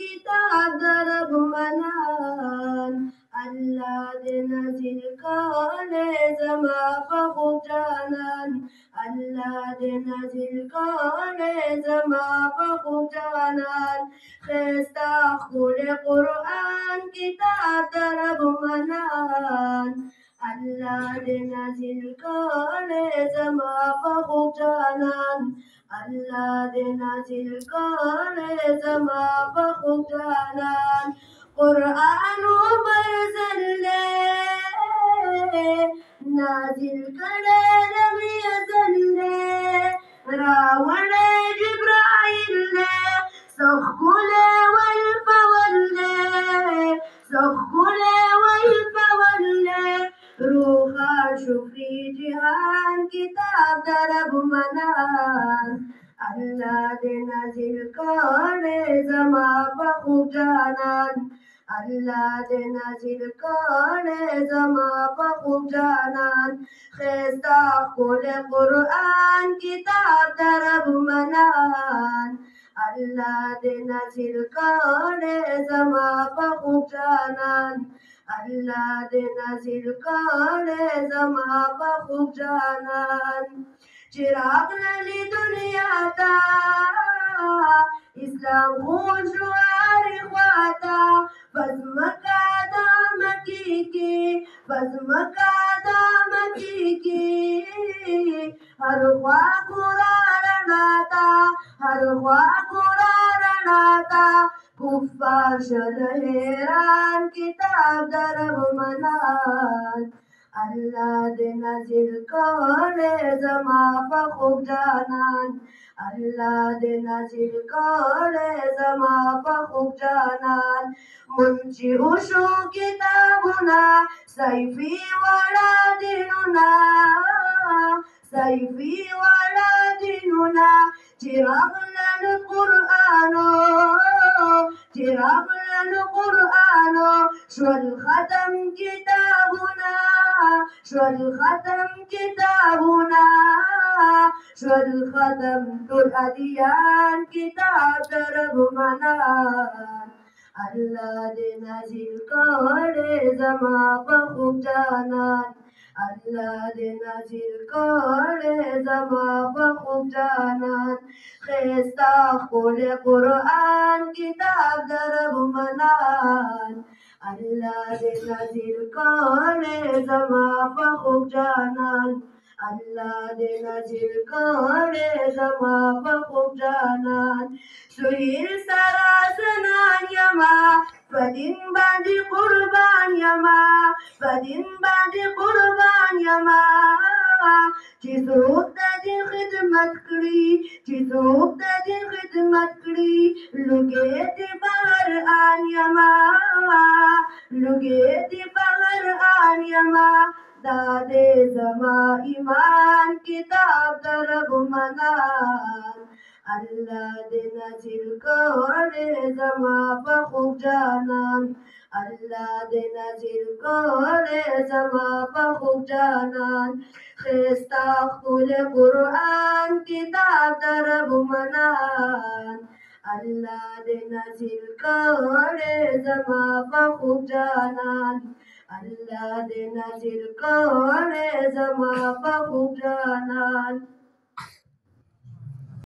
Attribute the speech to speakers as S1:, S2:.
S1: کتاب درب منان الله دې نازل کړي زما په خوږ جانان الله دې نازل کړي زما په خوږ جانان ښایسته ښکلی قرآن کتاب درب منان الله دې نازل کړي زما په خوږ جانان الله دې نازل کړي زما په خوږ جانان قرآن برزل نازل کړي نبی ازل راوړی جبرائیل سخکلی والفول سخکلی والفول روحا شفری جهان کتاب درب منان الله دې نازل کړي زما په خوږ جانان الله دې نازل کړي زما په خوږ جانان ښایسته ښکلی قرآن کتاب درب منان الله دې نازل کړي زما په خوږ جانان الله دې نازل کړي زما په خوږ جانان چې راغللې دنیا ته اسلام خور شو هرې خواته په ځمکه د مکې کې په ځمکه د مکې کې هر خوا ګوره رڼا ته هر خوا ګوره رڼا ته کفار شل حیران کتاب درب منان الله دې نازل کړي زما په خوږ جانان الله دې نازل کړي زما په خوږ جانان مونږ چې وشو کتابونه صحیفې واړه دینونه صحیفې واړه دینونه چې راغلل قرآنو چې راغلل قرآنو شول ختم کتابونه شول ختم کتابونه شول ختم ټول ادیان کتاب درب منان الله دې نازل کړي زما په خوږ جانان الله دې نازل کړي زما په خوږ جانان ښایسته ښکلی قرآن کتاب درب منان الله دې نازل کړي زما په خوږ جانان الله دې نازل کړي زما په خوږ جانان سهیل سره سنان یما په دین باندې قربان یما په دین باندې قربان یما چې څوک د دین خدمت کړي چې څوک د دین خدمت کړي لوګې دې بهر آن یما لوګې دې بهر آن یما دا دې زما ایمان کتاب درب منان الله دې نازل کړي زما په خوږ جانان الله دې نازل کړي زما په خوږ جانان ښایسته ښکلی قرآن کتاب درب منان الله دې نازل کړي زما په خوږ جانان الله دې نازل کړي زما په خوږ جانان